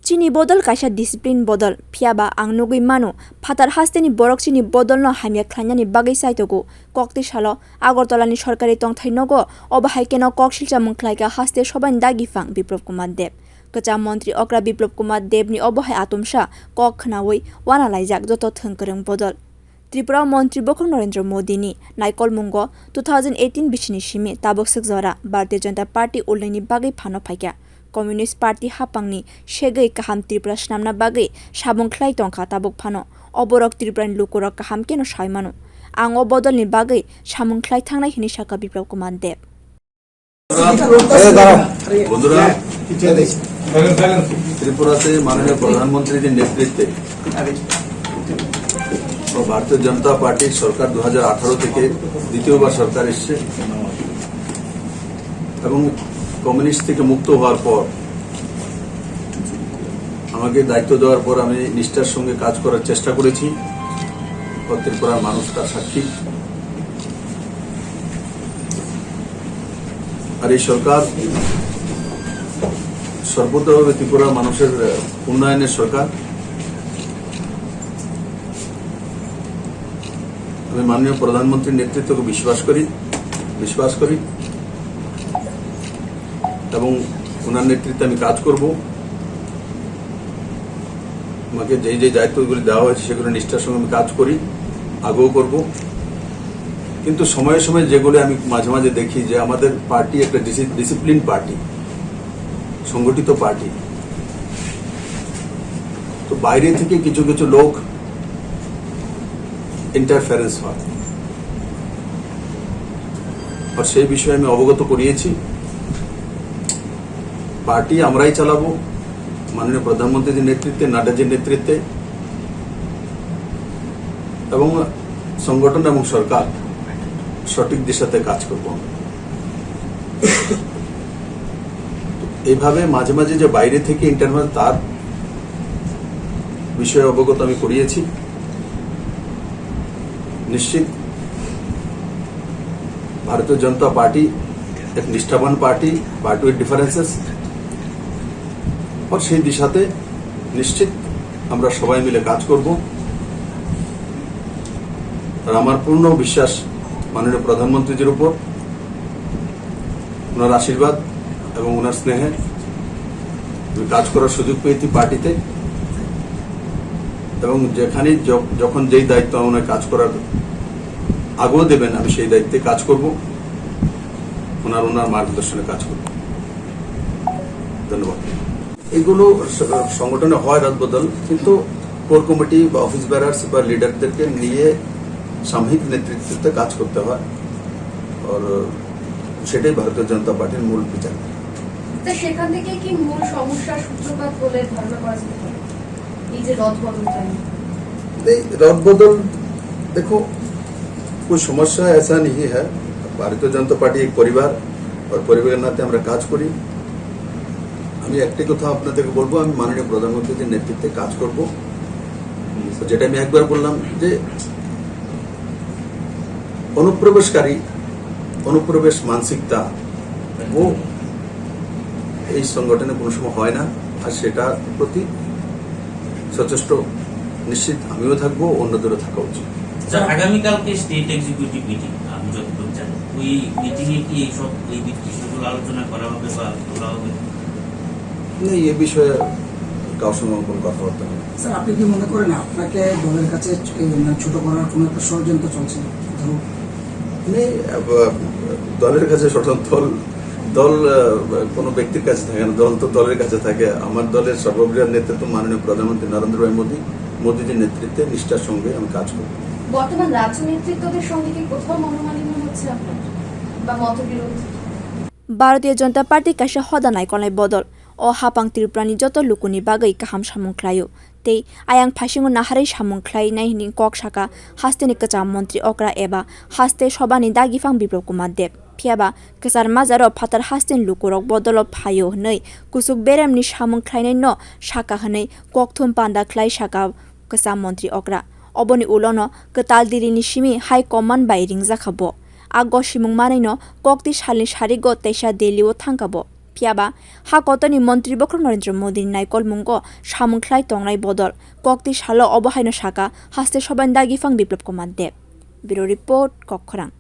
Chini bodol kaisa discipline bodol phiaba ang nugui mano phatar hasteni borok chini bodol no hamya khlanyani bagai saitogo kokti salo agortolani sorkari tongthainogo obahaikeno koksilcha mungkhlaika haste soban dagifang Biplop Kumar Deb Kacha Mantri Okra Biplop Kumar Deb ni obahai atumsha kok khnawi wana laijak joto thangkarang bodol Tripura Mantri Bokong Narendra Modi ni Naikol Mungo 2018 bichini shimi tabok sakjora Bharatiya Janata Party ulni bagai phano phaikya Communist Party hapangni shegai kaham Tripura snamna bagai sabung khlai tongkha tabuk phano oborok Tripura lukurok kaham keno saimano ang obodol ni bagai samung khlai thangnai hini saka Biplop Kumar Deb Tripura से माननीय प्रधानमंत्री के नेतृत्वे Bharatiya Janata party सरकार 2018 থেকে দ্বিতীয়বার সরকার এসেছে এবং কমিউনিস্ট থেকে মুক্ত হওয়ার পর আমাকে দায়িত্ব দেওয়ার পর আমি নিষ্ঠার সঙ্গে কাজ করার চেষ্টা করেছি ত্রিপুরার মানুষ তার সাক্ষী আর এই সরকার সর্বতভাবে ত্রিপুরার মানুষের উন্নয়নের সরকার আমি মাননীয় প্রধানমন্ত্রীর নেতৃত্বকে বিশ্বাস করি এবং ওনার নেতৃত্বে আমি কাজ করব আমাকে যে দায়িত্বগুলি দেওয়া হয়েছে সেগুলো নিষ্ঠার সঙ্গে আমি কাজ করি আগেও করব কিন্তু সময়ে সময়ে যেগুলো আমি মাঝে মাঝে দেখি যে আমাদের পার্টি একটা ডিসিপ্লিন পার্টি সংগঠিত পার্টি তো বাইরে থেকে কিছু কিছু লোক ইন্টারফারেন্স হয় আর সেই বিষয়ে আমি অবগত করিয়েছি পার্টি আমরাই চালাবো মাননীয় প্রধানমন্ত্রীর নেতৃত্বে নাড্ডাজির নেতৃত্বে এবং সংগঠন এবং সরকার সঠিক দিশাতে কাজ করব এইভাবে মাঝে মাঝে যে বাইরে থেকে ইন্টারভিউ তার বিষয়ে অবগত আমি করিয়েছি নিশ্চিত ভারতীয় জনতা পার্টি এক নিষ্ঠাবান পার্টি উইথ ডিফারেন্সেস আর সেই দিশাতে নিশ্চিত আমরা সবাই মিলে কাজ করব আর আমার পূর্ণ বিশ্বাস মাননীয় প্রধানমন্ত্রীর উপর ওনার আশীর্বাদ এবং ওনার স্নেহে আমি কাজ করার সুযোগ পেয়েছি পার্টিতে এবং যেখানে যখন যেই দায়িত্ব আমার কাজ করার আগেও দেবেন আমি সেই দায়িত্বে কাজ করব ওনার মার্গদর্শনে কাজ করব ধন্যবাদ এগুলো সংগঠনে হয় রদবদল কিন্তু কোর কমিটি বা অফিস বেরার্স বা লিডারদেরকে নিয়ে সাময়িক নেতৃত্বে কাজ করতে হয় আর সেটাই ভারতীয় জনতা পার্টির মূল বিচার সেখান থেকে কি মূল সমস্যার সূত্রপাত বলে ধারণা করা যেতে পারে এই যে रदबदल देखो कोई समस्या ऐसा नहीं है भारतीय जनता पार्टी एक परिवार और परिवारेर नाते আমরা কাজ করি আমি একটি কথা আপনাদেরকে বলবো আমি মাননীয় প্রধানমন্ত্রীর নেতৃত্বে কাজ করব যেটা আমি একবার বললাম যে অনুপ্রবেশ মানসিকতা ও এই সংগঠনে কোনো সময় হয় না আর সেটার প্রতি সচেষ্ট নিশ্চিত আমিও থাকবো অন্যদেরও থাকা উচিত স্যার আগামীকালকে স্টেট এক্সিকিউটিভ মিটিং আমি যতটুকু জানি ওই মিটিংয়ে কি এই বিষয়গুলো আলোচনা করা হবে বা তোলা হবে না এই বিষয়ে কারোর সঙ্গে কোনো কথাবার্তা নেই স্যার আপনি কি মনে করেন আপনাকে দলের কাছে ছোট করার কোনো একটা ষড়যন্ত্র চলছে নেই দলের কাছে দল কোনো ব্যক্তির কাছে থাকে না দল তো দলের কাছে থাকে আমার দলের সর্ববৃহৎ নেতৃত্ব মাননীয় প্রধানমন্ত্রী নরেন্দ্র ভাই মোদীজির নেতৃত্বে নিষ্ঠার সঙ্গে আমি কাজ করব বর্তমান রাজ্য নেতৃত্বদের সঙ্গে কি কোথাও মনোমালিন্য হচ্ছে আপনার বা মতবিরোধ Bharatiya Janata Party kaisa hoda naikolnai bodol o hapang Tripurani joto lukuni bagai kaham samungkhlaio tei ayang phasingo naharai samungkhlai nai hini kok saka hasteni kacha mantri okra eba haste sobani dagifang Biplop Kumar Deb phiaba kesar mazaro phatar hasten lukurok bodolo phayo hnei kusuk beremni samungkhlainai no saka hnei kokthum panda khlai saka kacha mantri okra oboni ulono ketal dirini simi high command bai ringjakhabo aggo simung manaino kokti salni sarigo teisa delhi o thangkabo Piaba ha kotoni mantri bokrok Narendra Modi naikol mungo samungklai tongnai bodol kokti salo obahaino saka haste soban dagi fang biplop komande. Bureau report Kokkorang.